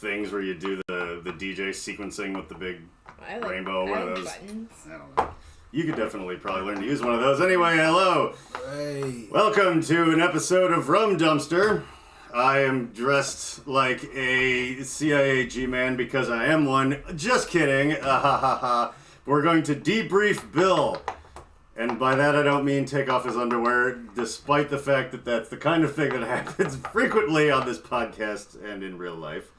things where you do the DJ sequencing with the big rainbow. One of those. Buttons. I don't know. You could definitely probably learn to use one of those. Anyway, hello. Hey. Welcome to an episode of Rum Dumpster. I am dressed like a CIA G-man because I am one. Just kidding. We're going to debrief Bill. And by that I don't mean take off his underwear, despite the fact that that's the kind of thing that happens frequently on this podcast and in real life.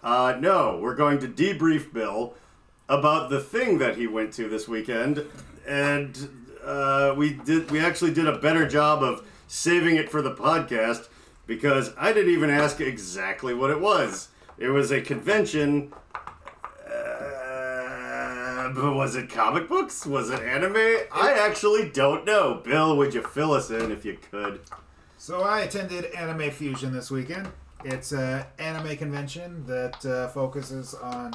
No, we're going to debrief Bill about the thing that he went to this weekend, and we actually did a better job of saving it for the podcast because I didn't even ask exactly what it was. It was a convention. Was it comic books? Was it anime? I actually don't know. Bill, would you fill us in if you could? So I attended Anime Fusion this weekend. It's an anime convention that focuses on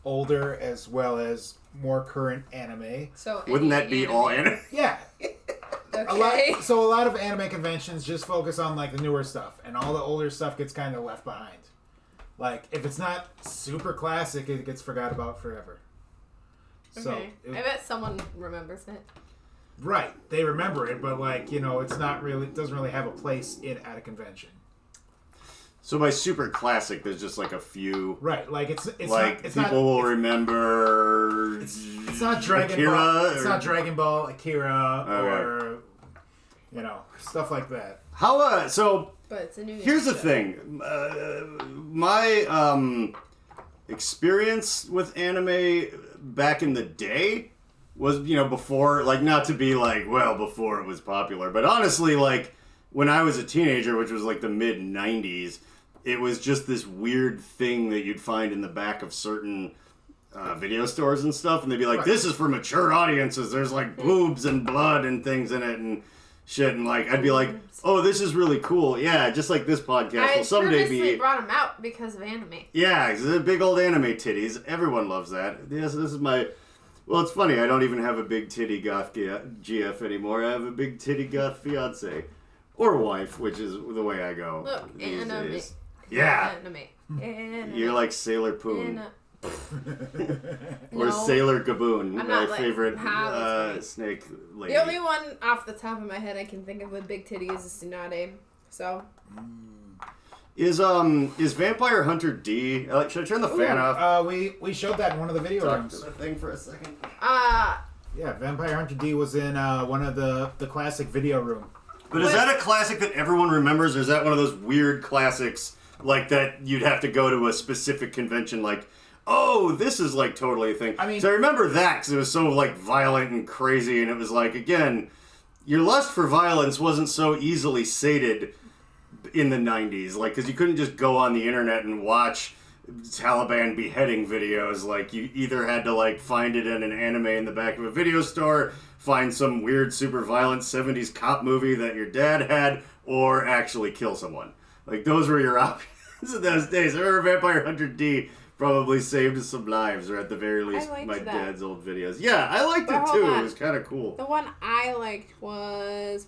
older as well as more current anime. So wouldn't that be all anime? Yeah. Okay. A lot of anime conventions just focus on like the newer stuff, and all the older stuff gets kind of left behind. Like if it's not super classic, it gets forgot about forever. Okay. So I bet someone remembers it. right, they remember it, but like it's not really. It doesn't really have a place at a convention. So by super classic, there's just like a few. Right, like it's like not, it's people will remember. It's not Dragon Akira, Ball. It's or- not Dragon Ball, Akira, Okay. or stuff like that. How so? But it's a new. Here's the show. thing. My experience with anime back in the day was, before, like, not to be like, well, before it was popular, but honestly, like, when I was a teenager, which was like the mid-90s, it was just this weird thing that you'd find in the back of certain video stores and stuff, and they'd be like, Right. this is for mature audiences, there's like boobs and blood and things in it and shit, and like, I'd be like, oh, this is really cool. Yeah, just like this podcast will someday purposely brought them out because of anime. Yeah, it's a big old anime titties. Everyone loves that. Yes, this is my... Well, it's funny, I don't even have a big titty goth GF anymore. I have a big titty goth fiance. Or wife, which is the way I go. Look, these anime. days. Yeah. Anime. You're like Sailor Poon. Or No. Sailor Gaboon, I'm my not like- favorite that's snake lady. The only one off the top of my head I can think of with big titties is Tsunade. So. Is Vampire Hunter D... should I turn the fan off? We showed that in one of the video Talk to rooms. the thing for a second. Yeah, Vampire Hunter D was in one of the classic video room. But is that a classic that everyone remembers, or is that one of those weird classics, like, that you'd have to go to a specific convention, like, oh, this is, like, totally a thing? I mean... So I remember that, because it was so, like, violent and crazy, and it was like, again, your lust for violence wasn't so easily sated in the 90s, like, because you couldn't just go on the internet and watch Taliban beheading videos. Like, you either had to, like, find it in an anime in the back of a video store, find some weird super violent 70s cop movie that your dad had, or actually kill someone. Like, those were your options in those days. I remember Vampire Hunter D probably saved some lives, or at the very least my dad's old videos. Yeah, I liked it too. It was kind of cool. The one I liked was...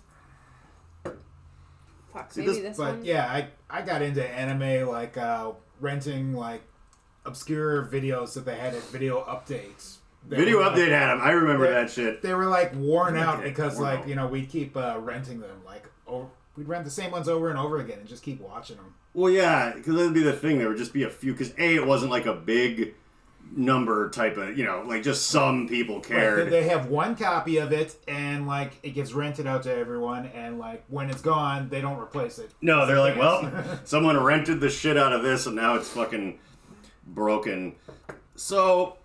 Fuck, maybe this one? But yeah, I got into anime like renting like obscure videos that they had at Video Updates. Video Update had them. I remember that shit. They were like worn out because worn like out. we'd keep renting them we'd rent the same ones over and over again and just keep watching them. Well, yeah, because that'd be the thing. There would just be a few. Because it wasn't like a big number type of, like just some people cared. Right, they have one copy of it and like it gets rented out to everyone, and like when it's gone, they don't replace it. No, they're like, well, someone rented the shit out of this, and now it's fucking broken. So,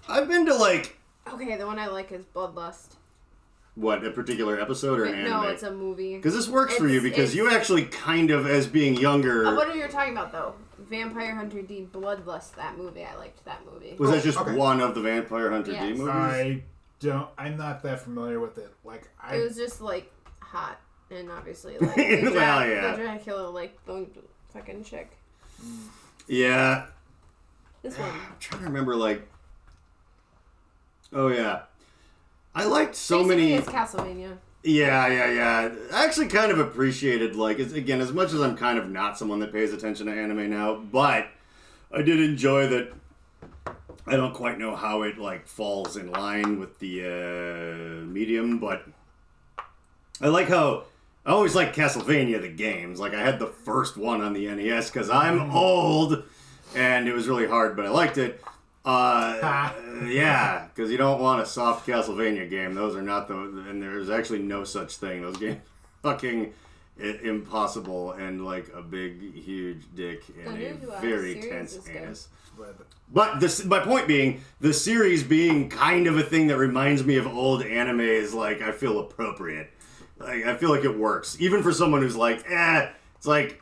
I've been to like... Okay, the one I like is Bloodlust. What, a particular episode or an anime? No, it's a movie. Because this works for you, because you actually kind of, as being younger... What are you talking about, though? Vampire Hunter D, Bloodlust, that movie. I liked that movie. Was that just one of the Vampire Hunter D movies? I'm not that familiar with it. Like, It was just, like, hot. And obviously, like, Well, yeah. the Dracula, like, the fucking chick. Yeah. This one. I'm trying to remember, like... Oh, yeah. I liked so Basically, many... it's Castlevania. Yeah. I actually kind of appreciated, like, again, as much as I'm kind of not someone that pays attention to anime now, but I did enjoy that. I don't quite know how it like falls in line with the medium, but I like how I always like Castlevania the games. Like I had the first one on the NES because I'm old, and it was really hard, but I liked it. Yeah, because you don't want a soft Castlevania game. Those are not and there's actually no such thing. Those games fucking impossible and like a big, huge dick and a very tense anus. But my point being, the series being kind of a thing that reminds me of old anime is like, I feel appropriate. Like, I feel like it works. Even for someone who's like, it's like,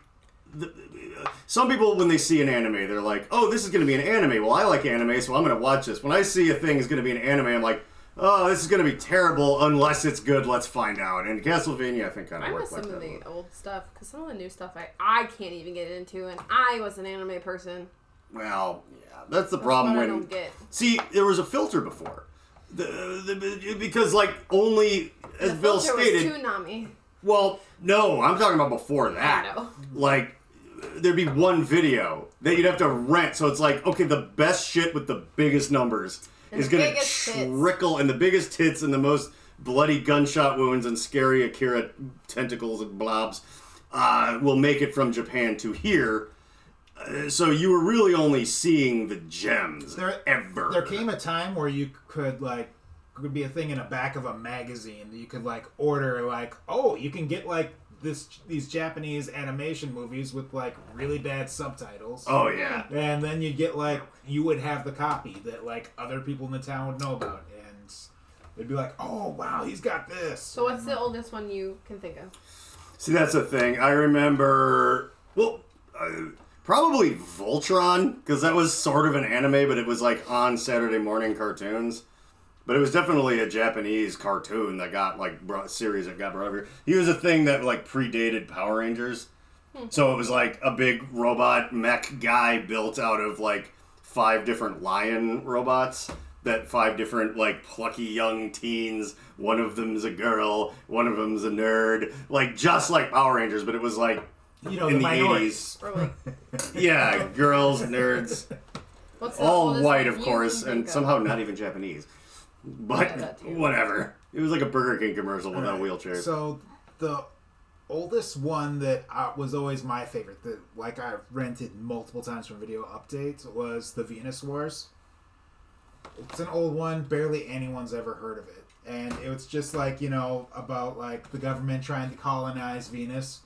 some people when they see an anime, they're like, oh, this is going to be an anime. Well, I like anime, so I'm going to watch this. When I see a thing is going to be an anime, I'm like, oh, this is going to be terrible unless it's good. Let's find out. And Castlevania, I think, kind of works like that. I miss some of the old stuff, because some of the new stuff I can't even get into, and I was an anime person. Well, yeah, that's the problem. What I don't get. See, there was a filter before. Because, like, only, as Bill stated... was Toonami. Well, no, I'm talking about before that. I know. Like, there'd be one video that you'd have to rent, so it's like, okay, the best shit with the biggest numbers is going to trickle, and the biggest hits and the most bloody gunshot wounds and scary Akira tentacles and blobs will make it from Japan to here. So you were really only seeing the gems ever. There came a time where you could, like, could be a thing in the back of a magazine that you could, like, order, like, oh, you can get, like, these Japanese animation movies with, like, really bad subtitles. Oh, yeah. And then you get, like, you would have the copy that, like, other people in the town would know about. And they'd be like, oh, wow, he's got this. So what's the oldest one you can think of? See, that's the thing. I remember, well... probably Voltron, because that was sort of an anime, but it was like on Saturday morning cartoons. But it was definitely a Japanese cartoon that got like series that got brought over here. He was a thing that like predated Power Rangers. So it was like a big robot mech guy built out of like 5 different lion robots. That 5 different like plucky young teens. One of them's a girl, one of them's a nerd. Like just like Power Rangers, but it was like you know, in the 80s. Or like, Yeah, girls, nerds. what's the All oldest white, one of you course, can and think somehow of? not even Japanese. But Yeah, that too. whatever. It was like a Burger King commercial without wheelchairs. So the oldest one that was always my favorite, that like I rented multiple times from Video Update, was the Venus Wars. It's an old one. Barely anyone's ever heard of it. And it was just like, you know, about like the government trying to colonize Venus.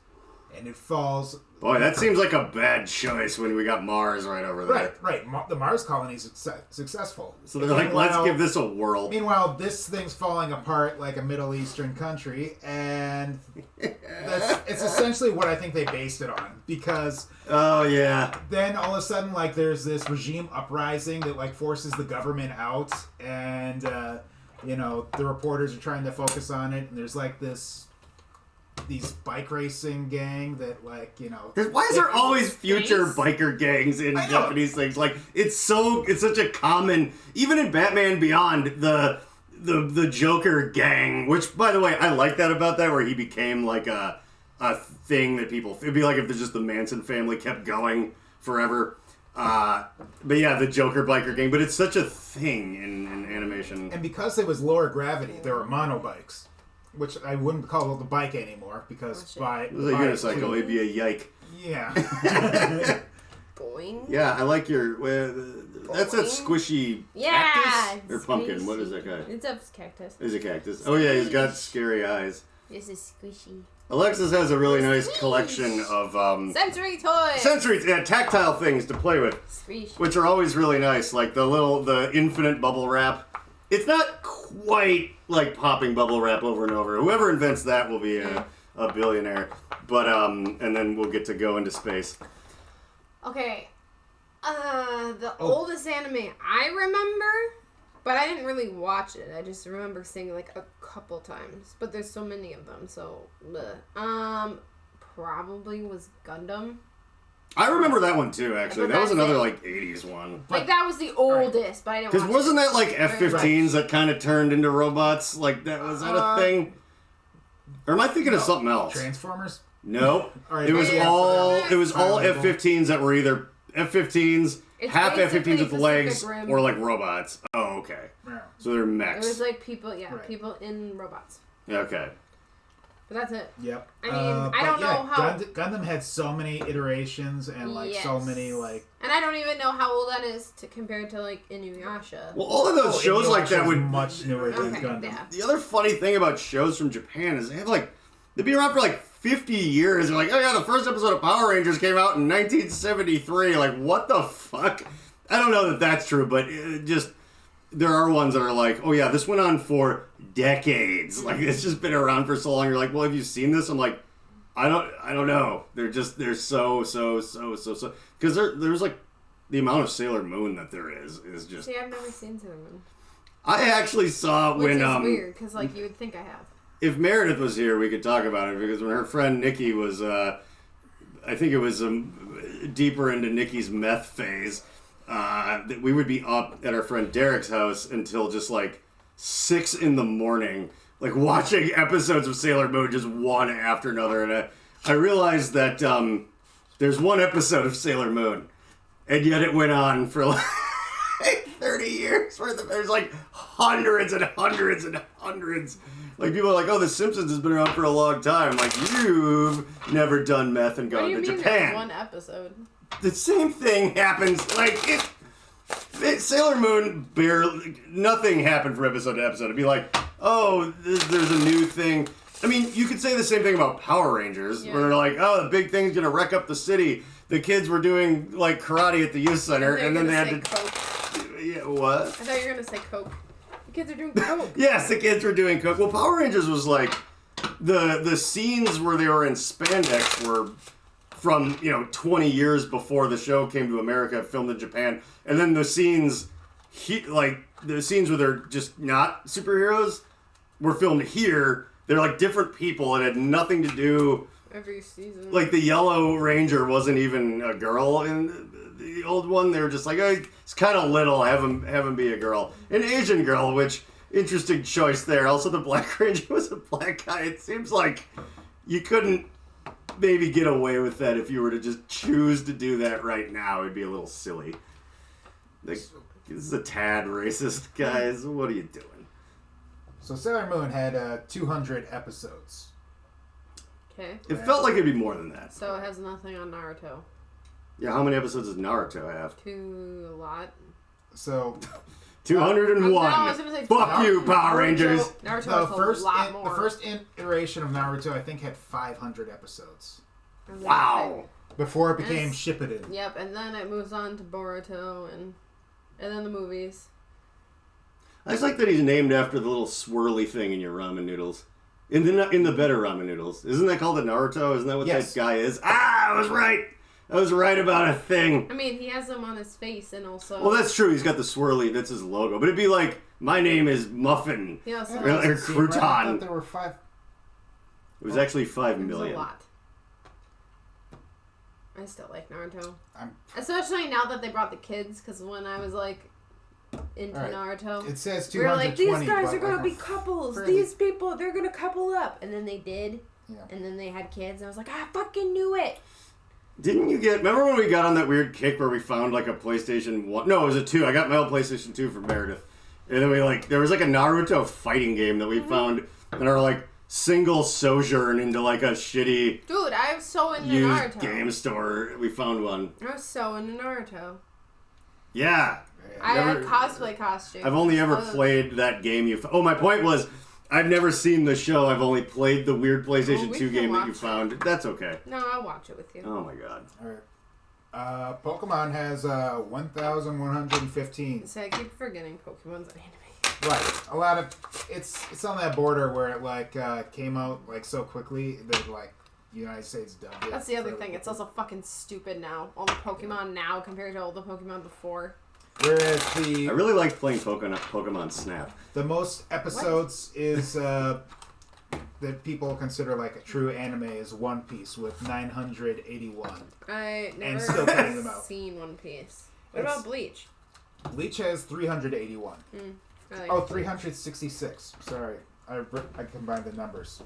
And it falls... Boy, that seems like a bad choice when we got Mars right over there. Right. The Mars colony is successful. So they're like, let's give this a whirl. Meanwhile, this thing's falling apart like a Middle Eastern country, and it's essentially what I think they based it on. Because oh yeah, then all of a sudden, like, there's this regime uprising that like forces the government out, and you know, the reporters are trying to focus on it, and there's like these bike racing gang that, like, you know... Why is there always future biker gangs in Japanese things? Like, it's such a common... Even in Batman Beyond, the Joker gang, which, by the way, I like that about that, where he became, like, a thing that people... It'd be like if just the Manson family kept going forever. But yeah, the Joker biker gang. But it's such a thing in animation. And because it was lower gravity, there were monobikes. Which I wouldn't call it the bike anymore, because it was a unicycle, it'd be a yike. Yeah. Boing. Yeah, I like your... that's that squishy cactus? Or pumpkin, Squishy. what is that guy? It's a cactus. Is a cactus. Oh yeah, he's got scary eyes. This is squishy. Alexis has a really nice collection of... sensory toys! Tactile things to play with. Squish. Which are always really nice, like the infinite bubble wrap. It's not quite like popping bubble wrap over and over. Whoever invents that will be a billionaire. But, and then we'll get to go into space. Okay. The oldest anime I remember, but I didn't really watch it. I just remember seeing it like a couple times. But there's so many of them, so... Bleh. Probably was Gundam. I remember that one too, actually. But That was that's another, it. like, 80s one. Like, that was the oldest, but I didn't watch Because wasn't it. that, like, F-15s that kind of turned into robots? Like, was that a thing? Or am I thinking of something else? Transformers? Nope. All right, It was Yeah, all yeah. F-15s that were either F-15s, It's half basically F-15s with Pacific legs Rim. or like robots. Oh, okay. Yeah. So they're It mechs. was like people, Right. people in robots. Okay. But that's it. Yep. I mean, I don't know how. Gundam had so many iterations and like so many like. And I don't even know how old that is compared to like Inuyasha. Well, all of those shows like that would much newer than Okay, Gundam. yeah. The other funny thing about shows from Japan is they'd be around for like 50 years. They're like, oh yeah, the first episode of Power Rangers came out in 1973. Like, what the fuck? I don't know that that's true, but there are ones that are like, oh yeah, this went on for decades. Like, it's just been around for so long. You're like, well, have you seen this? I'm like, I don't know. They're so because there's like the amount of Sailor Moon that there is just. See, I've never seen Sailor Moon. I actually saw Which when is weird because like you would think I have. If Meredith was here, we could talk about it because when her friend Nikki was, I think it was deeper into Nikki's meth phase. That we would be up at our friend Derek's house until just like 6 a.m, like watching episodes of Sailor Moon just one after another. And I realized that there's one episode of Sailor Moon, and yet it went on for like 30 years. There's like hundreds and hundreds and hundreds. Like people are like, oh, The Simpsons has been around for a long time. Like you've never done meth and What do gone you to mean Japan. there's one episode? The same thing happens. Like Sailor Moon, barely nothing happened from episode to episode. It'd be like, oh, there's a new thing. I mean, you could say the same thing about Power Rangers, where they're like, oh, the big thing's gonna wreck up the city. The kids were doing like karate at the youth center, and then they had to. Coke. Yeah, what? I thought you were gonna say Coke. The kids are doing Coke. Yes, the kids were doing coke. Well, Power Rangers was like the scenes where they were in spandex were from 20 years before the show came to America, filmed in Japan, and then the scenes where they're just not superheroes were filmed here. They're like different people. It had nothing to do. Every season. Like the Yellow Ranger wasn't even a girl in the old one. They were just like, oh, it's kind of little. Have him be a girl, an Asian girl. Which interesting choice there. Also, the Black Ranger was a black guy. It seems like you couldn't maybe get away with that if you were to just choose to do that right now. It'd be a little silly. Like, this is a tad racist, guys. What are you doing? So Sailor Moon had 200 episodes. Okay. It felt like it'd be more than that. So it has nothing on Naruto. Yeah, how many episodes does Naruto have? A lot. So 201. No, I was gonna say Fuck you, Power Rangers. Naruto has a lot more. The first iteration of Naruto, I think, had 500 episodes. Wow. Before it became Shippuden. Yep, and then it moves on to Boruto and then the movies. I just like that he's named after the little swirly thing in your ramen noodles. In the better ramen noodles. Isn't that called a Naruto? Isn't that what that guy is? Ah, I was right. I was right about a thing. I mean, he has them on his face and also... Well, that's true. He's got the swirly. That's his logo. But it'd be like, my name is Muffin. He also Or has... Crouton. I thought there were 5. It was actually 5 There's million. a lot. I still like Naruto. Especially now that they brought the kids, because when I was like into Naruto, it says 220. we were like, these guys are gonna be couples. fairly... These people, they're gonna couple up, and then they did. Yeah. And then they had kids, and I was like, I fucking knew it. Didn't you remember when we got on that weird kick where we found like a PlayStation 1? No, it was a 2. I got my old PlayStation 2 from Meredith. And then there was like a Naruto fighting game that we found in our like single sojourn into like a shitty Dude, I was so into used Naruto. game store. We found one. I was so into Naruto. Yeah. I had cosplay costumes. I've only ever played that game my point was, I've never seen the show. I've only played the weird PlayStation 2 game that you found. That's okay. No, I'll watch it with you. Oh my god. Alright. Pokemon has 1,115. So I keep forgetting Pokemon's an anime. Right. A lot of... It's on that border where it, like, came out, like, so quickly that, like, United States dubbed it. That's the other thing. It's also fucking stupid now. All the Pokemon now compared to all the Pokemon before. Whereas I really liked playing Pokemon Snap. the most episodes is that people consider like a true anime is One Piece with 981. I And still cutting them never out. seen One Piece. What about Bleach? Bleach has 381. I like Oh, Bleach. 366. Sorry. I combined the numbers.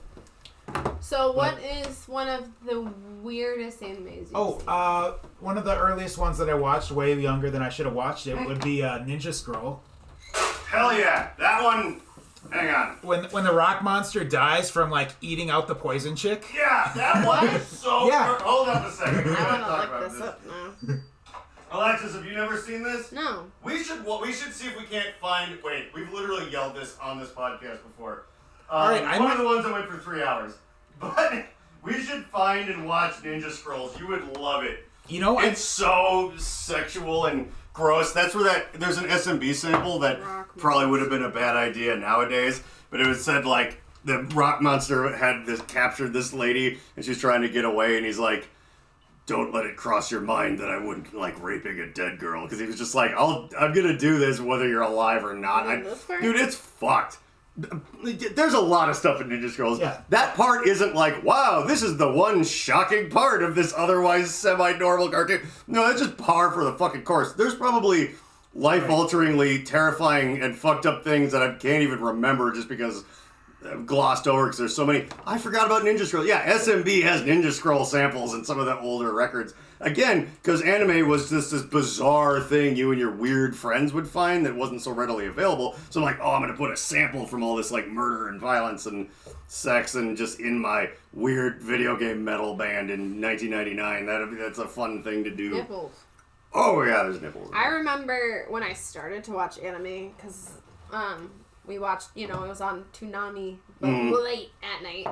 So what is one of the weirdest animes you've seen? One of the earliest ones that I watched, way younger than I should have watched it, would be Ninja Scroll. Hell yeah, that one. Hang on. When the rock monster dies from like eating out the poison chick. Yeah, that one is so. Yeah. Hold up a second. We I gotta want to talk look about this up now. Alexis, have you never seen this? No. We should see if we can't find. Wait, we've literally yelled this on this podcast before. All right, one of the ones that went for 3 hours, but we should find and watch Ninja Scrolls. You would love it. You know, It's so sexual and gross. That's where there's an SMB sample that probably would have been a bad idea nowadays, but it was said like the rock monster had captured this lady and she's trying to get away, and he's like, don't let it cross your mind that I wouldn't like raping a dead girl, because he was just like, I'm gonna do this whether you're alive or not. Dude, it's fucked. There's a lot of stuff in Ninja Scrolls. Yeah. That part isn't like, wow, this is the one shocking part of this otherwise semi-normal cartoon. No, that's just par for the fucking course. There's probably life-alteringly terrifying and fucked up things that I can't even remember just because I've glossed over because there's so many. I forgot about Ninja Scroll. Yeah, SMB has Ninja Scroll samples in some of the older records. Again, because anime was just this bizarre thing you and your weird friends would find that wasn't so readily available. So I'm like, I'm going to put a sample from all this like murder and violence and sex and just in my weird video game metal band in 1999. That's a fun thing to do. Nipples. Oh yeah, there's nipples. I remember when I started to watch anime, because we watched, it was on Toonami, but late at night.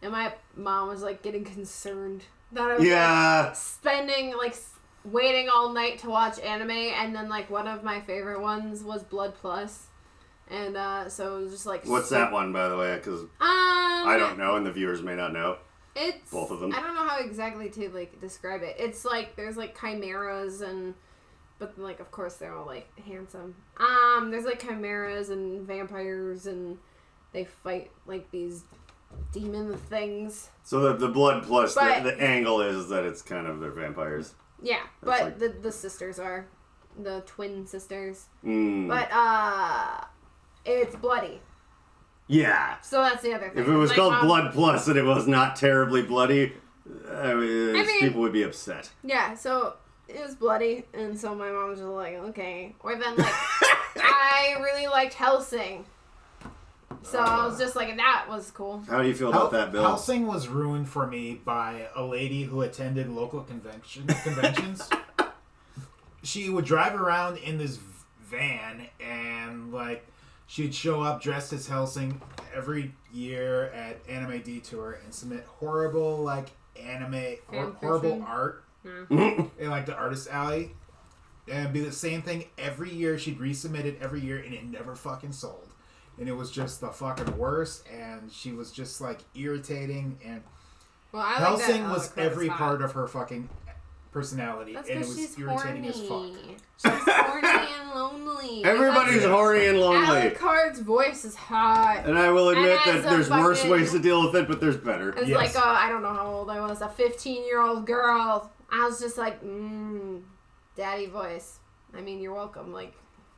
And my mom was, like, getting concerned that I was spending, like, waiting all night to watch anime. And then, like, one of my favorite ones was Blood Plus. And so it was just, like... What's that one, by the way? Because I don't know, and the viewers may not know. It's... Both of them. I don't know how exactly to, like, describe it. It's, like, there's, like, chimeras and... But, like, of course, they're all, like, handsome. There's, like, chimeras and vampires, and they fight, like, these demon things. So the Blood Plus, the angle is that it's kind of, they're vampires. Yeah, but like, the sisters are. The twin sisters. Mm. But, it's bloody. Yeah. So that's the other thing. If it was called Blood Plus and it was not terribly bloody, I mean, people would be upset. Yeah, so... It was bloody, and so my mom was just like, okay. Or then, like, I really liked Hellsing. So I was just like, that was cool. How do you feel about that, Bill? Hellsing was ruined for me by a lady who attended local conventions. She would drive around in this van, and, like, she'd show up dressed as Hellsing every year at Anime Detour and submit horrible, like, horrible art. In like the artist alley, and it'd be the same thing every year. She'd resubmit it every year, and it never fucking sold. And it was just the fucking worst. And she was just like irritating. And Hellsing was every part of her fucking personality, and it was irritating as fuck. She's horny and lonely. Everybody's horny and lonely. Alucard's voice is hot. And I will admit that there's worse ways to deal with it, but there's better. It's like, I don't know how old I was, a 15-year-old girl. I was just like, daddy voice. I mean, you're welcome. Like,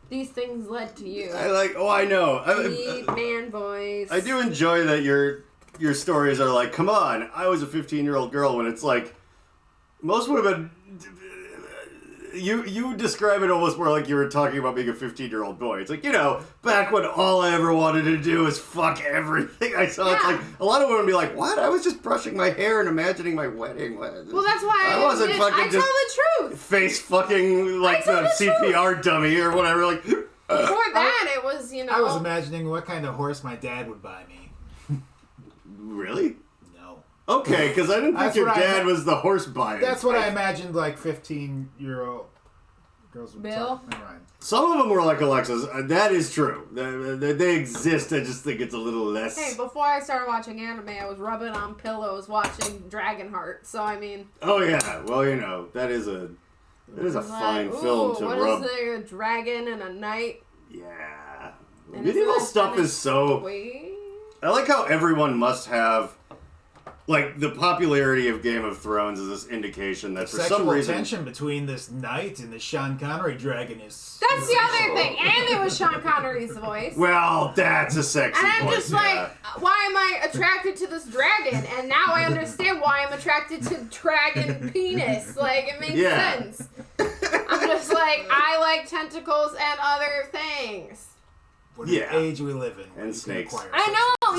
these things led to you. I know. Deep man voice. I do enjoy that your stories are like, come on, I was a 15-year-old girl, when it's like, most would have been... You describe it almost more like you were talking about being a 15-year-old boy. It's like, back when all I ever wanted to do was fuck everything I saw. Yeah. It's like, a lot of women would be like, what? I was just brushing my hair and imagining my wedding. Well, that's why I wasn't fucking I tell the truth. Face fucking, like, the CPR truth. Dummy or whatever. Like, before that, it was, I was imagining what kind of horse my dad would buy me. Really? No. Okay, because I didn't think your dad was the horse buyer. That's what I imagined, like, 15-year-old girls would Bill? talk. Never mind. Some of them were like Alexis. That is true. They exist. I just think it's a little less... Hey, before I started watching anime, I was rubbing on pillows watching Dragonheart. So, I mean... Oh, yeah. Well, that is a fine film to rub. What is there? A dragon and a knight? Yeah. And medieval stuff is so... Wait. I like how everyone must have like the popularity of Game of Thrones is this indication that for some Sexual reason tension between this knight and the Sean Connery dragon is... That's the other thing. And it was Sean Connery's voice. well, that's a sexy And I'm voice, just yeah. like, why am I attracted to this dragon? And now I understand why I'm attracted to dragon penis. Like, it makes sense. I'm just like, I like tentacles and other things. What age we live in. And snakes. I know,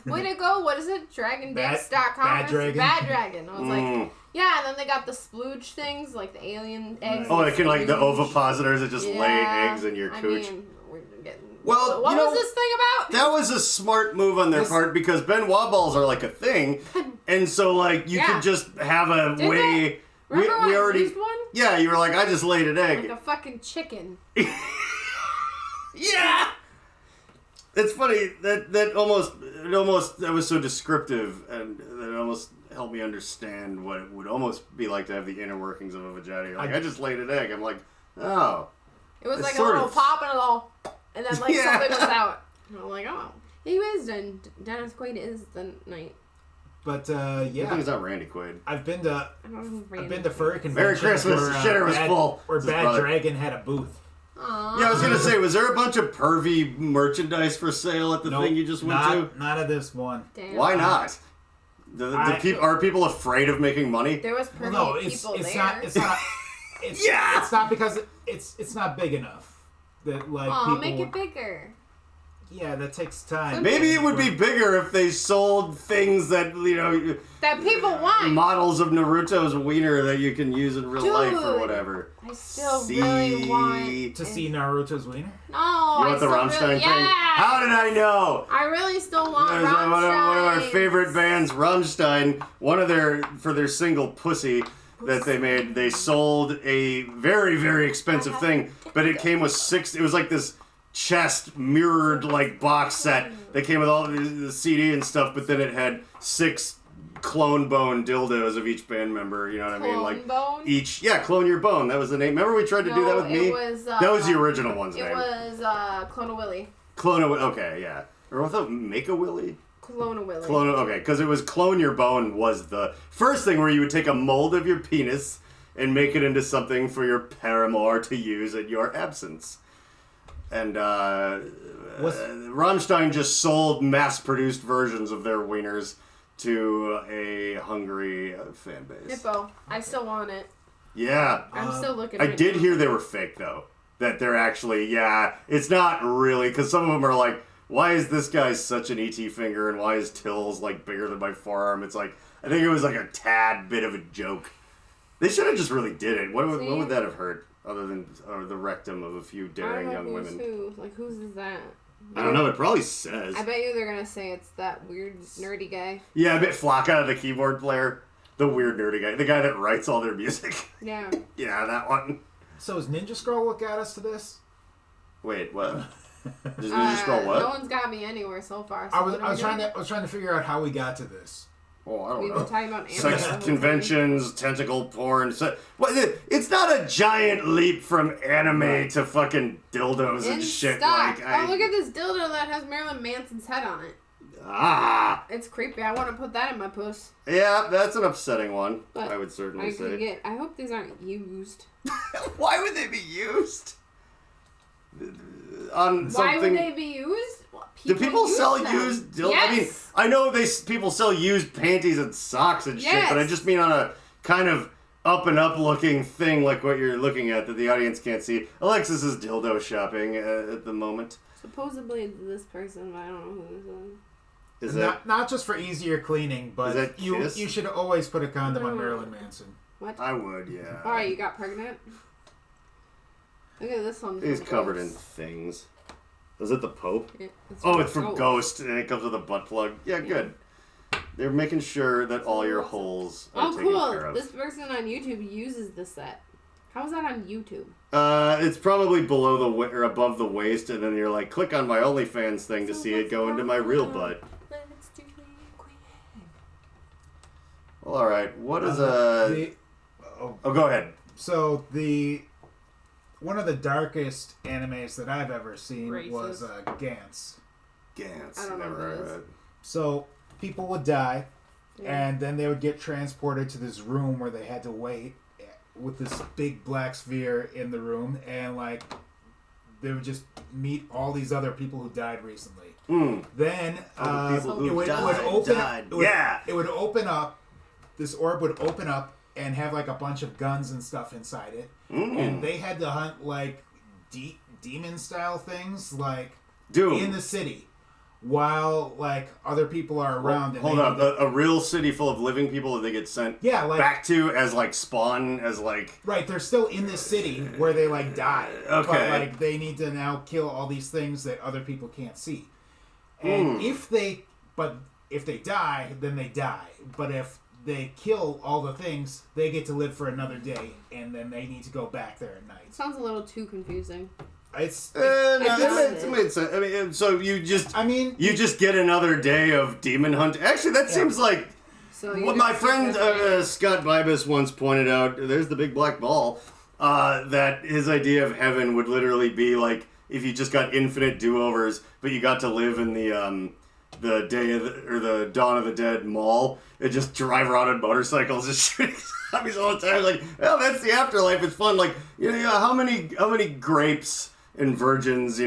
yeah. Way to go. What is it? DragonDicks.com? Bad Dragon. Bad Dragon. I was like, yeah, and then they got the splooge things, like the alien eggs. Oh, it can like the ovipositors that just lay eggs in your cooch. I mean, we're getting... Well, what you know, was this thing about? That was a smart move on their part because Benoit balls are like a thing, and so like you could just have a Did way. Remember when we I already used one? Yeah, you were like, I just laid an egg. Like a fucking chicken. Yeah. It's funny that almost that was so descriptive and that it almost helped me understand what it would almost be like to have the inner workings of a vagina. You're like, I just laid an egg. I'm like, oh. It was It's like a sort little of- pop and a little, and then like Yeah. something was out. And I'm like, oh, he is done. Dennis Quaid is the knight. But I think yeah, it's not Randy Quaid. I've been to I don't know who I've Randy been to Quaid furry is. conventions. Merry Christmas, where, the shitter was full. Where It's his Bad brother. Dragon had a booth. Aww. Yeah, I was gonna say, was there a bunch of pervy merchandise for sale at the Nope, thing you just went to? Not at this one. Damn. Why not? Are people afraid of making money? There was Well, pretty no, it's people it's there. not it's not it's Yeah. it's not because it's not big enough that like Aw, people make would- it bigger. Yeah, that takes time. Maybe it would be bigger if they sold things that, you know, That people want. models of Naruto's wiener that you can use in real life or Dude. whatever. I still really want To see Naruto's wiener? No, You I want the still Rammstein really, thing? yes! How did I know? I really still want There's Rammstein. one of our favorite bands, Rammstein. For their single "Pussy" that they made, they sold a very, very expensive thing, but it came with it was like this chest mirrored like box set that came with all the CD and stuff, but then it had 6 clone bone dildos of each band member. You know what I mean? Like Bone? clone your bone. That was the name. Remember we tried to do that with me? It was, that was the original one's It name. was Clone a Willy. Okay, yeah. Or what the Make a Willy? Clone a Willy. Okay, because it was Clone Your Bone was the first thing where you would take a mold of your penis and make it into something for your paramour to use in your absence. And Rammstein just sold mass-produced versions of their wieners to a hungry fan base. Hippo. I still want it. Yeah. I'm still looking I right did now. hear they were fake, though. That they're actually, it's not really, because some of them are like, why is this guy such an ET finger and why is Till's like bigger than my forearm? It's like, I think it was like a tad bit of a joke. They should have just really did it. What would that have hurt other than the rectum of a few daring young women? Whose is that? I don't know. It probably says. I bet you they're gonna say it's that weird nerdy guy. Yeah, I bet Flocka, the keyboard player, the weird nerdy guy, the guy that writes all their music. Yeah. Yeah, that one. So is Ninja Scroll what got us to this? Wait, what? Does Ninja Scroll what? No one's got me anywhere so far. So I was what are we doing? trying to figure out how we got to this. Oh, I don't We've know. been talking about Sex anime. conventions, tentacle porn. It's not a giant leap from anime to fucking dildos and shit. Stock. Like, Oh, look at this dildo that has Marilyn Manson's head on it. It's creepy. I want to put that in my puss. Yeah, that's an upsetting one. But I would certainly say. I hope these aren't used. Why would they be used? On Why something. would they be used? Well, Do people use sell them. used dildos? Yes. I mean, I know people sell used panties and socks and shit, but I Yes. just mean on a kind of up and up looking thing like what you're looking at that the audience can't see. Alexis is dildo shopping at the moment. Supposedly it's this person, but I don't know who this is. Is that? Not just for easier cleaning, but Is that you Kiss? should always put a condom on No. Marilyn Manson. What? I would, yeah. Alright, you got pregnant? Look at this one. He's covered in things. Is it the Pope? It's from Ghost, and it comes with a butt plug. Yeah, good. They're making sure that all your holes are taken care cool. of. This person on YouTube uses this set. How is that on YouTube? It's probably below or above the waist, and then you're like, click on my OnlyFans thing to see it go into my real butt. Let's do it quick. Well, all right. What is Oh, go ahead. so one of the darkest animes that I've ever seen was Gantz. Gantz. I don't know Never what heard it of is. it. So people would die, And then they would get transported to this room where they had to wait with this big black sphere in the room, and like they would just meet all these other people who died recently. Then it would open up. This orb would open up and have like a bunch of guns and stuff inside it, and they had to hunt like demon style things like in the city. While like other people are around. Hold up, a real city full of living people that they get sent back to as like spawn, as like right. They're still in this city where they like die. Okay, but like they need to now kill all these things that other people can't see. And if they die, then they die. But if they kill all the things, they get to live for another day, and then they need to go back there at night. Sounds a little too confusing. It made sense. I mean, so you just get another day of demon hunting. Actually, that seems like what my friend Scott Bibas once pointed out. There's the big black ball. That his idea of heaven would literally be like if you just got infinite do-overs, but you got to live in the day of the Dawn of the Dead mall and just drive around on motorcycles and shooting zombies all the time. Like, well, that's the afterlife. It's fun. Like, how many grapes and virgins,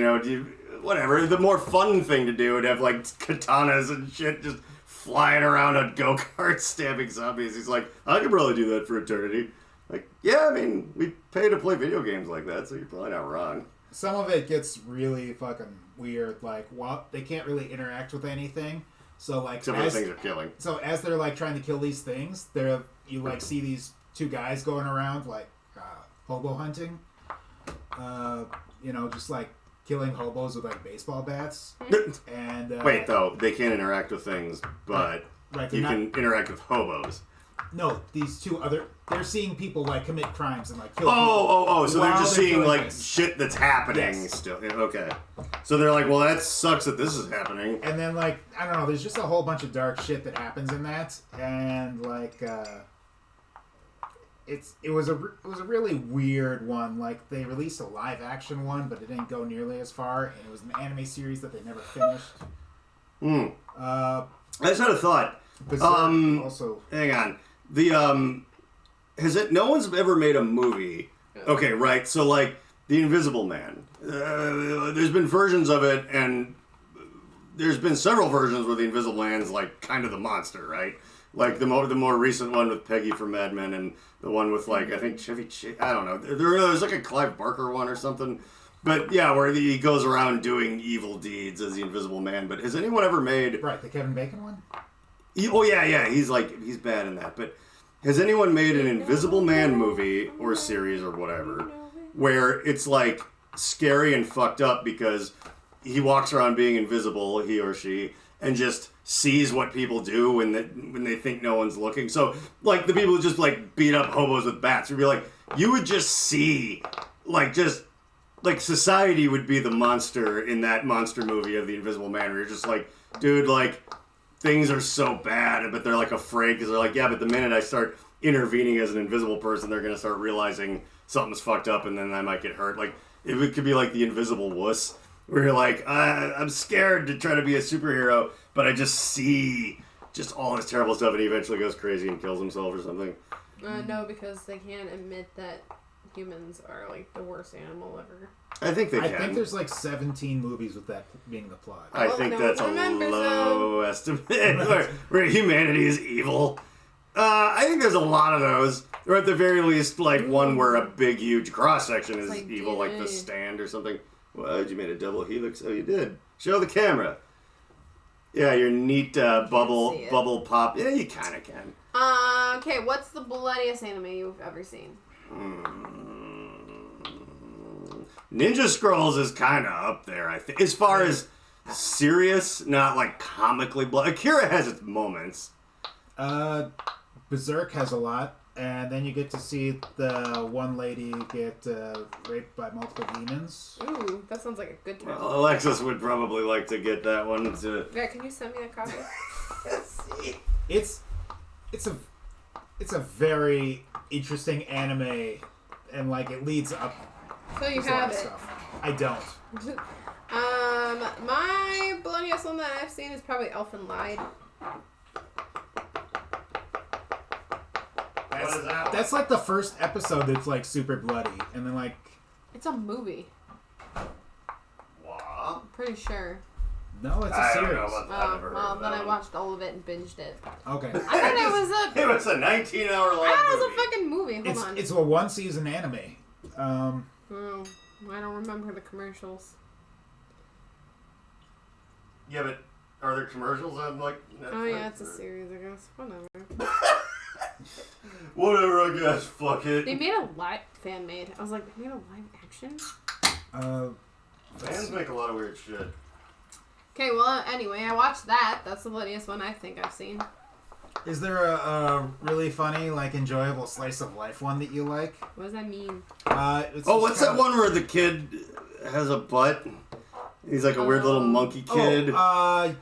whatever. The more fun thing to do would have like katanas and shit just flying around on go-karts stabbing zombies. He's like, I could probably do that for eternity. Like, yeah, I mean, we pay to play video games like that, so you're probably not wrong. Some of it gets really fucking weird. Like, they can't really interact with anything. So like, except for the things they're killing. So as they're like trying to kill these things, you like see these two guys going around like hobo hunting. Just like killing hobos with like baseball bats. And wait, though, they can't interact with things, but you can interact with hobos. No, these two they're seeing people like commit crimes and like kill people. So they're just seeing like shit that's happening still. Yeah, okay. So they're like, well, that sucks that this is happening. And then like, I don't know, there's just a whole bunch of dark shit that happens in that, and like it was a really weird one. Like they released a live action one, but it didn't go nearly as far, and it was an anime series that they never finished. I just had a thought. Also, hang on. No one's ever made a movie. Okay, right. So like The Invisible Man. There's been versions of it, and there's been several versions where the Invisible Man's like kind of the monster, right? Like the more recent one with Peggy from Mad Men, and the one with like I think Chevy Chase. I don't know. There's like a Clive Barker one or something. But yeah, where he goes around doing evil deeds as the Invisible Man. But has anyone ever made the Kevin Bacon one? Yeah. He's bad in that. But has anyone made an Invisible Man movie or series or whatever where it's like scary and fucked up because he walks around being invisible, he or she, and just sees what people do when they think no one's looking. So like the people who just like beat up hobos with bats would be like, you would just see like society would be the monster in that monster movie of The Invisible Man where you're just like, dude, like things are so bad, but they're like afraid because they're like, yeah, but the minute I start intervening as an invisible person, they're going to start realizing something's fucked up and then I might get hurt. Like, it could be like The Invisible Wuss, where you're like, I'm scared to try to be a superhero, but I just see just all this terrible stuff and he eventually goes crazy and kills himself or something. No, because they can't admit that humans are like the worst animal ever. I think they can. I think there's like 17 movies with that being the plot. I think that's a low estimate. where humanity is evil. I think there's a lot of those. Or at the very least, like one where a big, huge cross-section is like evil, like The Stand or something. Well, you made a double helix. Oh, you did. Show the camera. Yeah, your neat bubble pop. Yeah, you kind of can. Okay, what's the bloodiest anime you've ever seen? Ninja Scrolls is kind of up there, I think. As far as serious, not like comically bloody. Akira has its moments. Berserk has a lot, and then you get to see the one lady get raped by multiple demons. Ooh, that sounds like a good time. Well, Alexis would probably like to get that one. Yeah, can you send me a copy? It's a very interesting anime, and like it leads up. So you have it. Stuff. I don't. My bloodiest one that I've seen is probably Elfen Lied. What is that? That's like the first episode that's like super bloody, and then like It's a movie. What? I'm pretty sure. no, it's a I series. don't know about that. I've never heard Well, of then that I one. watched all of it and binged it. Okay. I thought it was a. It was a 19-hour long I thought it was movie. a fucking movie. Hold It's on. it's a one season anime. Oh, I don't remember the commercials. Yeah, but are there commercials on like Netflix? Oh yeah, it's a or- series, I guess. Whatever. Whatever, I guess. Fuck it. They made a live fan made. I was like, they made a live action. Fans make a lot of weird shit. Okay, well, anyway, I watched that. That's the bloodiest one I think I've seen. Is there a really funny, like enjoyable slice of life one that you like? What does that mean? It's Oh, just what's that kinda- one where the kid has a butt? He's like a weird little monkey kid. Fuck.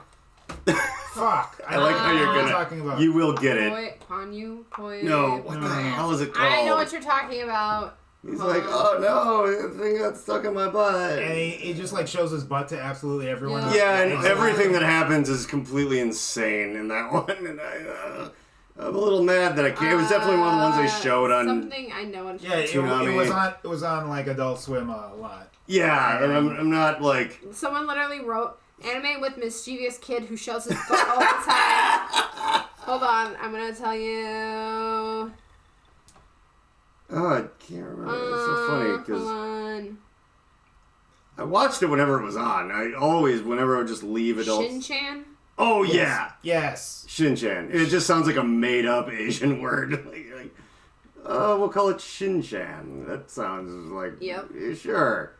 I like how you're know what gonna. talking about. You will get it. Poi, Ponyu? Poi. No, what the hell is it called? I know what you're talking about. He's like, oh no, the thing got stuck in my butt. And he just like shows his butt to absolutely everyone. Yeah. Yeah, and Exactly. everything that happens is completely insane in that one. And I'm a little mad that I can't. It was definitely one of the ones they showed on. Something I know. What Yeah, Tsunami. it was on like Adult Swim a lot. Yeah, and I'm not like. Someone literally wrote anime with mischievous kid who shows his butt all the time. Hold on, I'm gonna tell you. Oh, I can't remember. It's so funny Hold because on. I watched it whenever it was on. I always, whenever I would just leave adults. Shin-chan? Oh yeah, Yes. Shin-chan. It just sounds like a made-up Asian word. We'll call it Shin-chan. That sounds like. Yep. Yeah, sure.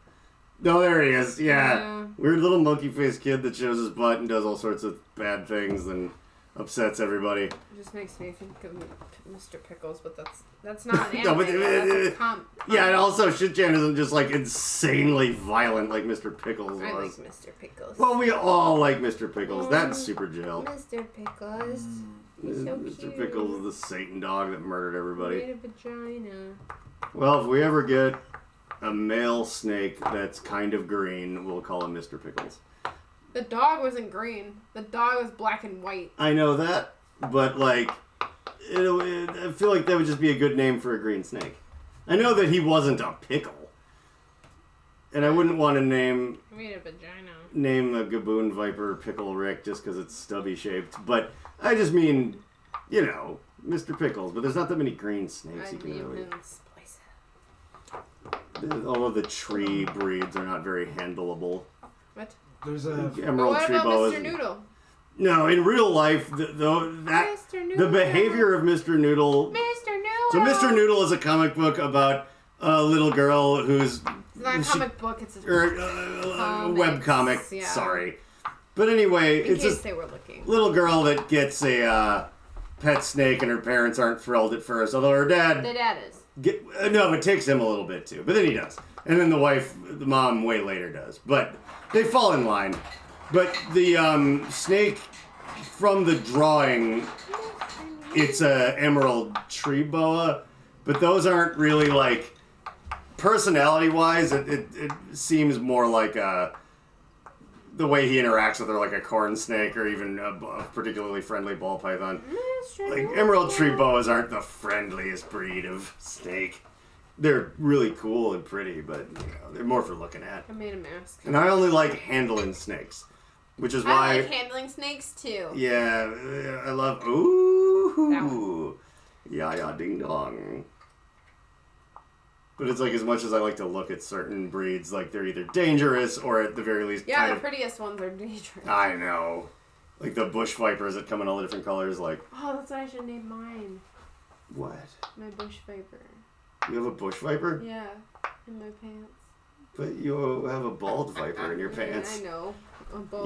No, there he is. Yeah. Yeah. Weird little monkey-faced kid that shows his butt and does all sorts of bad things and upsets everybody. It just makes me think of Mr. Pickles, but that's not an No, anime. but- That's a Yeah, and also Shin-chan isn't just like insanely violent like Mr. Pickles I like was. Mr. Pickles. Well, we all like Mr. Pickles. That's super jail. Mr. Pickles. He's so Mr. cute. Pickles is the Satan dog that murdered everybody. Made a vagina. Well, if we ever get a male snake that's kind of green, we'll call him Mr. Pickles. The dog wasn't green. The dog was black and white. I know that, but like, I feel like that would just be a good name for a green snake. I know that he wasn't a pickle, and I wouldn't want to name Made a vagina. a Gaboon Viper Pickle Rick just because it's stubby shaped. But I just mean, Mr. Pickles. But there's not that many green snakes I you can named really. him Splice. All of the tree breeds are not very handleable. What? There's a Emerald What tree about boas. Mr. Noodle? No, in real life, Mr. Noodle. the behavior of Mr. Noodle. Mr. Noodle. So Mr. Noodle is a comic book about a little girl who's It's not a comic book. It's a web comic. yeah. Sorry, but anyway, in it's case a they were looking. little girl that gets a pet snake, and her parents aren't thrilled at first. Although her dad, The dad is. no, it takes him a little bit too, but then he does, and then the mom, way later does. But they fall in line. But the snake from the drawing, it's a emerald tree boa, but those aren't really like personality-wise. It seems more like the way he interacts with her, like a corn snake or even a particularly friendly ball python. Mr. Like Noodle. emerald tree boas aren't the friendliest breed of snake. They're really cool and pretty, but they're more for looking at. I made a mask. And I only like handling snakes, which is I why. like handling snakes too. Yeah, I love. Ooh, That yeah, ding dong. But it's like as much as I like to look at certain breeds, like they're either dangerous or at the very least Yeah, kind the of. prettiest ones are dangerous. I know, like the bush vipers that come in all the different colors. Like Oh, that's what I should name mine. what? My bush viper. You have a bush viper, Yeah, in my pants. but you have a bald viper in your pants. Yeah, I know.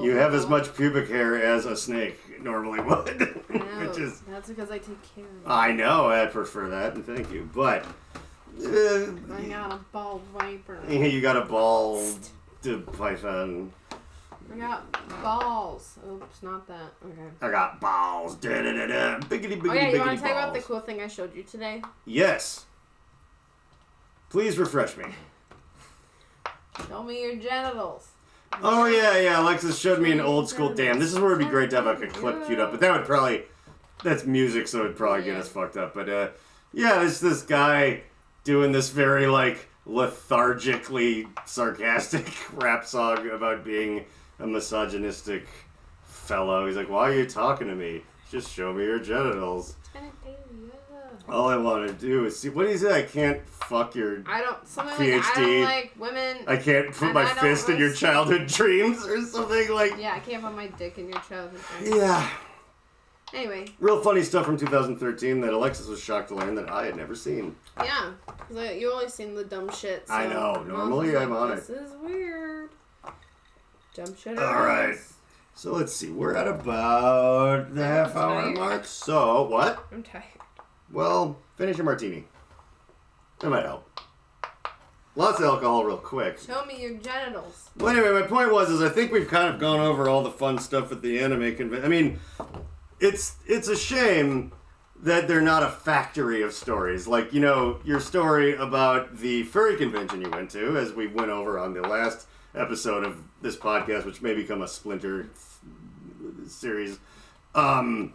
You have as much pubic hair as a snake normally would, I know. which is. That's because I take care of it. I know, I prefer that, and thank you. But I got a bald viper. you got a bald python. I got balls. Oops, not that. Okay. I got balls. Da-da-da-da. Biggity, biggity, Oh yeah, you want biggity to talk about the balls. cool thing I showed you today? Yes. Please refresh me. Show me your genitals. Oh yeah. Alexis showed me an old school. Damn, this is where it'd be great to have like a clip queued up, but that would probably. That's music, so it'd probably get Yeah. us fucked up. But Yeah, it's this guy doing this very, like, lethargically sarcastic rap song about being a misogynistic fellow. He's like, why are you talking to me? Just show me your genitals. All I want to do is see. What do you say? I can't fuck your PhD. I don't like women. I can't put my fist in your childhood dreams or something like. Yeah, I can't put my dick in your childhood dreams. Yeah. Anyway. Real funny stuff from 2013 that Alexis was shocked to learn that I had never seen. Yeah, because you always seen the dumb shit. So I know. Normally I'm on it. This is weird. Dumb shit. All right. So let's see. We're at about the half-hour mark. So what? I'm tired. Well, finish your martini. That might help. Lots of alcohol real quick. Show me your genitals. Well, anyway, my point is I think we've kind of gone over all the fun stuff at the anime convention. I mean, it's a shame that they're not a factory of stories. Like, your story about the furry convention you went to, as we went over on the last episode of this podcast, which may become a splinter series. But...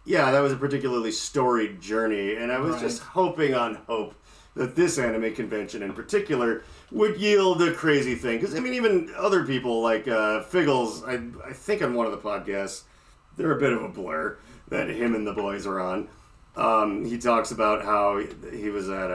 yeah, that was a particularly storied journey, and I was just hoping on hope that this anime convention in particular would yield a crazy thing. Because, I mean, even other people like Figgles, I think on one of the podcasts, they're a bit of a blur that him and the boys are on. He talks about how he was at,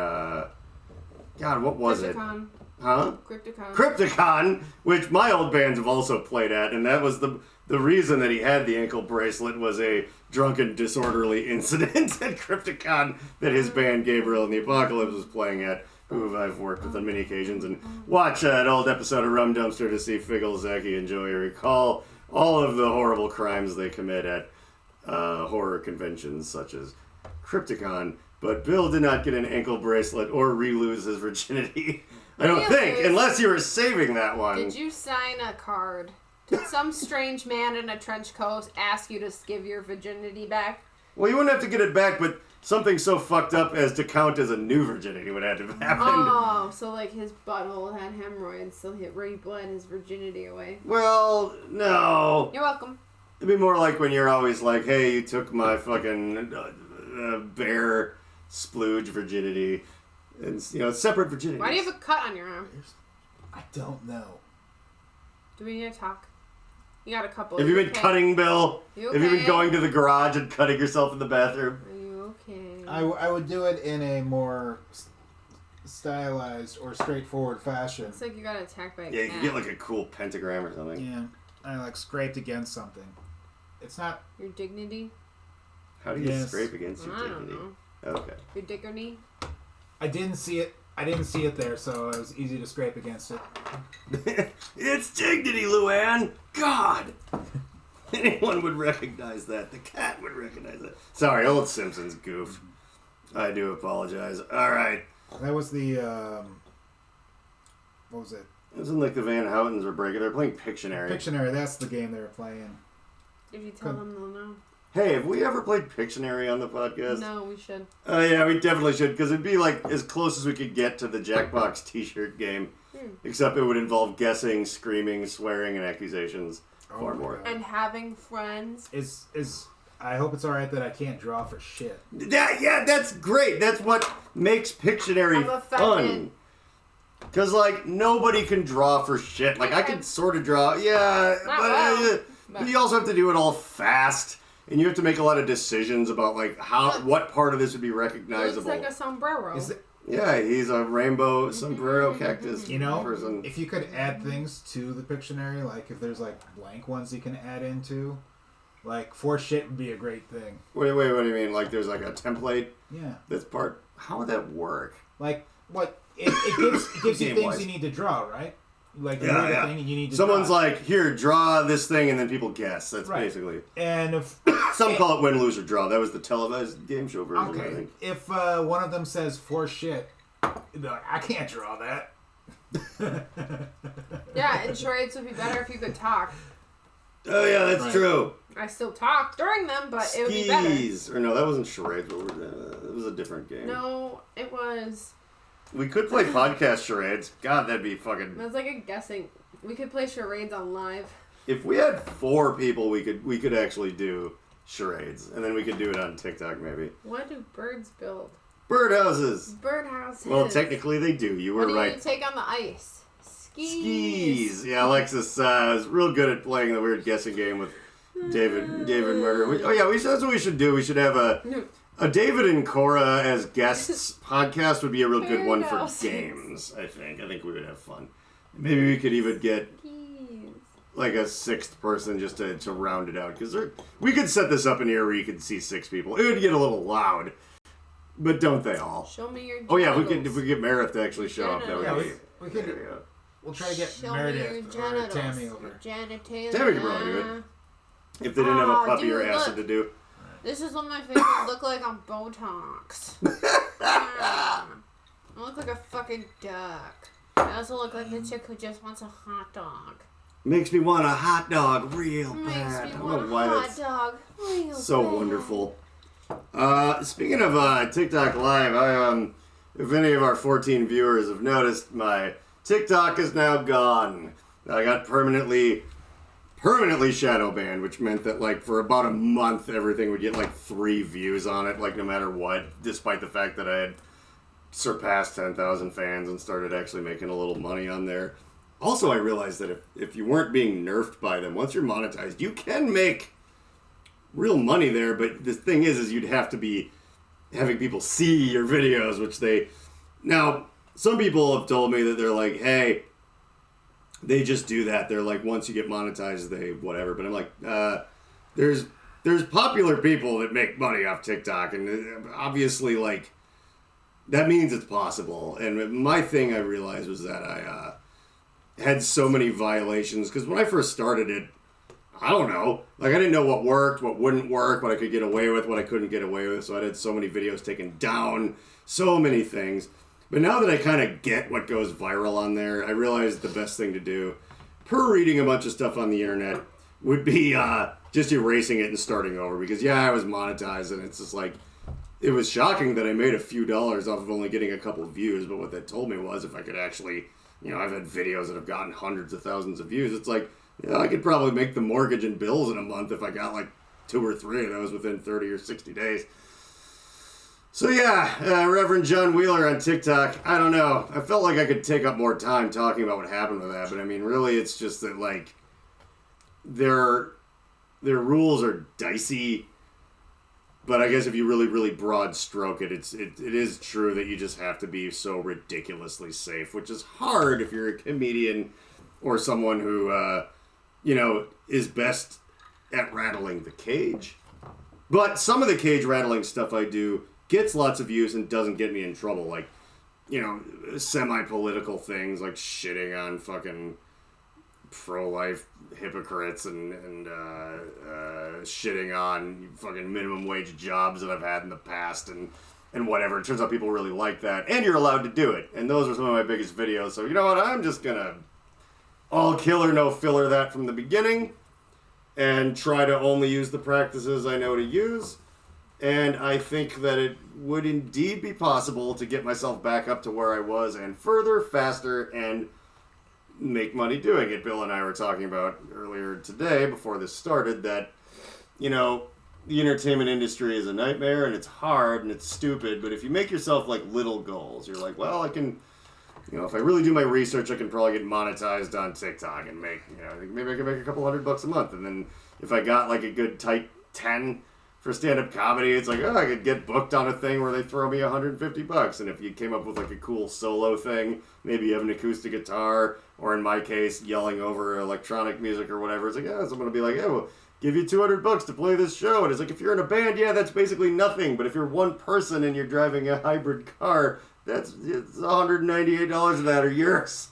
God, what was Crypticon. it? Huh? Crypticon. Crypticon, which my old bands have also played at, and that was the reason that he had the ankle bracelet was a drunken, disorderly incident at Crypticon that his band Gabriel and the Apocalypse was playing at, who I've worked with on many occasions, and watch an old episode of Rum Dumpster to see Figgles, Zeki, and Joey recall all of the horrible crimes they commit at horror conventions such as Crypticon. But Bill did not get an ankle bracelet or re-lose his virginity. I don't think, unless you were saving that one. Did you sign a card? Did some strange man in a trench coat ask you to give your virginity back? Well, you wouldn't have to get it back, but something so fucked up as to count as a new virginity would have to have happened. Oh, so like his butthole had hemorrhoids, so he re-bled his virginity away. Well, no. You're welcome. It'd be more like when you're always like, hey, you took my fucking bear splooge virginity. And, separate virginity. Why do you have a cut on your arm? I don't know. Do we need to talk? You got a couple. Have you been cutting, Bill? You Have you been going to the garage and cutting yourself in the bathroom? Are you okay? I would do it in a more stylized or straightforward fashion. Looks like you got attacked by a Yeah, you cat. can get like a cool pentagram or something. Yeah, I like scraped against something. It's not Your dignity? How do you scrape against your I don't dignity? know. Okay. Your dignity? I didn't see it there, so it was easy to scrape against it. It's dignity, Luann! God! Anyone would recognize that. The cat would recognize it. Sorry, old Simpsons goof. I do apologize. Alright. That was the, what was it? It wasn't like the Van Houtens were breaking. They're playing Pictionary. Pictionary, that's the game they were playing. If you tell them, they'll know. Hey, have we ever played Pictionary on the podcast? No, we should. Yeah, we definitely should, because it'd be like as close as we could get to the Jackbox t-shirt game. Except it would involve guessing, screaming, swearing, and accusations. Far more. And having friends. I hope it's alright that I can't draw for shit. Yeah, that's great. That's what makes Pictionary fun. Because, like, nobody can draw for shit. Like, I can sort of draw, but you also have to do it all fast. And you have to make a lot of decisions about, like, what part of this would be recognizable. It looks like a sombrero. Yeah, he's a rainbow sombrero cactus person. If you could add things to the Pictionary, like if there's, like, blank ones you can add into, like, for shit would be a great thing. Wait, what do you mean? Like, there's, like, a template? Yeah. That's part... How would that work? Like, what? It gives you things you need to draw, right? Like, you read a thing and you need to Someone's draw. like, here, draw this thing, and then people guess. That's basically... And if... Some call it win, lose, or draw. That was the televised game show version, I think. If one of them says for shit, I can't draw that. Yeah, and charades would be better if you could talk. Oh, yeah, that's true. I still talk during them, but it would be better. Skis. Or no, that wasn't charades. It was a different game. No, it was... We could play podcast charades. God, that'd be fucking... It was like a guessing. We could play charades on live. If we had 4 people, we could actually do charades. And then we could do it on TikTok, maybe. What do birds build? Birdhouses. Birdhouses. Well, technically they do. You were right. right. What do you take on the ice? Skis. Yeah, Alexis is real good at playing the weird guessing game with David Murder. That's what we should do. We should have a David and Cora as guests podcast would be a real good one for games, I think. I think we would have fun. Maybe we could even get like a sixth person just to round it out. Because we could set this up in here where you could see 6 people. It would get a little loud. But don't they all? Show me your genitals. Oh yeah, if we get Meredith to actually show up, that would be... we could. We'll try to get Show Meredith me your or Tammy over. Tammy could probably do it. If they didn't have a puppy or acid to do. This is what my face would look like on Botox. I look like a fucking duck. I also look like a chick who just wants a hot dog. Makes me want a hot dog real Makes bad. me I want don't a know why hot that's dog real so bad. wonderful. Speaking of TikTok Live, if any of our 14 viewers have noticed, my TikTok is now gone. I got permanently shadow banned, which meant that like for about a month everything would get like 3 views on it, like no matter what, despite the fact that I had surpassed 10,000 fans and started actually making a little money on there. Also, I realized that if you weren't being nerfed by them, once you're monetized, you can make real money there, but the thing is you'd have to be having people see your videos, which now, some people have told me that they're like, hey, they just do that. They're like, once you get monetized, they whatever. But I'm like, there's popular people that make money off TikTok, and obviously, like, that means it's possible. And my thing I realized was that I had so many violations, because when I first started it, I don't know. Like, I didn't know what worked, what wouldn't work, what I could get away with, what I couldn't get away with. So I had so many videos taken down, so many things. But now that I kind of get what goes viral on there, I realized the best thing to do, per reading a bunch of stuff on the internet, would be just erasing it and starting over. Because, yeah, I was monetized, and it's just like, it was shocking that I made a few dollars off of only getting a couple of views. But what that told me was if I could actually, I've had videos that have gotten hundreds of thousands of views. It's like, I could probably make the mortgage and bills in a month if I got like 2 or 3 of those within 30 or 60 days. So yeah, Reverend John Wheeler on TikTok, I don't know. I felt like I could take up more time talking about what happened with that, but I mean, really, it's just that like their rules are dicey. But I guess if you really broad stroke it, it is true that you just have to be so ridiculously safe, which is hard if you're a comedian or someone who is best at rattling the cage. But some of the cage rattling stuff I do gets lots of views and doesn't get me in trouble. Like, semi-political things like shitting on fucking pro-life hypocrites and shitting on fucking minimum wage jobs that I've had in the past and whatever. It turns out people really like that. And you're allowed to do it. And those are some of my biggest videos. So you know what? I'm just gonna all killer, no filler that from the beginning and try to only use the practices I know to use. And I think that it would indeed be possible to get myself back up to where I was and further, faster, and make money doing it. Bill and I were talking about earlier today, before this started, that, the entertainment industry is a nightmare and it's hard and it's stupid, but if you make yourself like little goals, you're like, well, I can, if I really do my research, I can probably get monetized on TikTok and make, maybe I can make a couple $100 a month. And then if I got like a good tight 10 for stand-up comedy, it's like, I could get booked on a thing where they throw me $150. And if you came up with like a cool solo thing, maybe you have an acoustic guitar, or in my case, yelling over electronic music or whatever, it's like, someone will be like, we'll give you $200 to play this show. And it's like, if you're in a band, that's basically nothing. But if you're one person and you're driving a hybrid car, it's $198 of that are yours.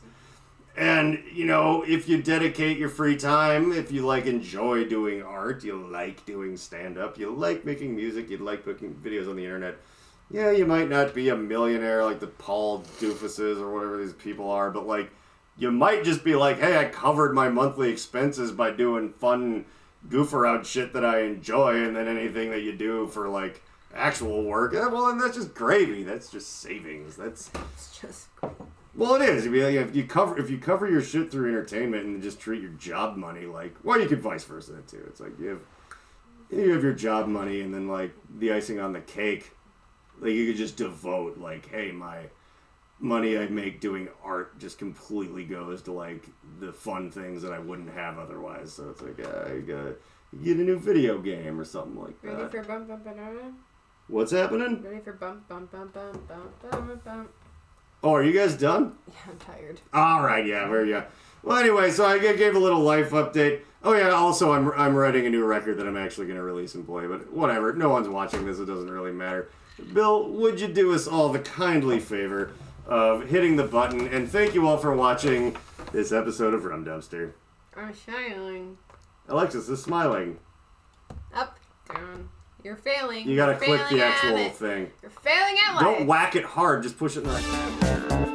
And, if you dedicate your free time, if you, enjoy doing art, you like doing stand-up, you like making music, you like making videos on the internet, you might not be a millionaire like the Paul Doofuses or whatever these people are, but, you might just be like, hey, I covered my monthly expenses by doing fun, goof-around shit that I enjoy, and then anything that you do for, actual work, well, then that's just gravy. That's just savings. It's just gravy. Well, it is. If you cover your shit through entertainment and just treat your job money you could vice versa too. It's like you You have your job money, and then like the icing on the cake, like you could just devote like, hey, my money I make doing art just completely goes to like the fun things that I wouldn't have otherwise. So it's like I gotta get a new video game or something like that. Ready for bump bump banana? What's happening? Ready for bump bump bump bump bump bump bump. Oh, are you guys done? Yeah, I'm tired. All right, yeah, where you? Well, anyway, so I gave a little life update. Oh yeah, also I'm writing a new record that I'm actually gonna release and play, but whatever. No one's watching this; it doesn't really matter. Bill, would you do us all the kindly favor of hitting the button? And thank you all for watching this episode of Rum Dumpster. I'm smiling. Alexis is smiling. Up, down. You're failing. You gotta You're click failing the at actual it. thing. You're failing at life. Don't whack it hard. Just push it in the right.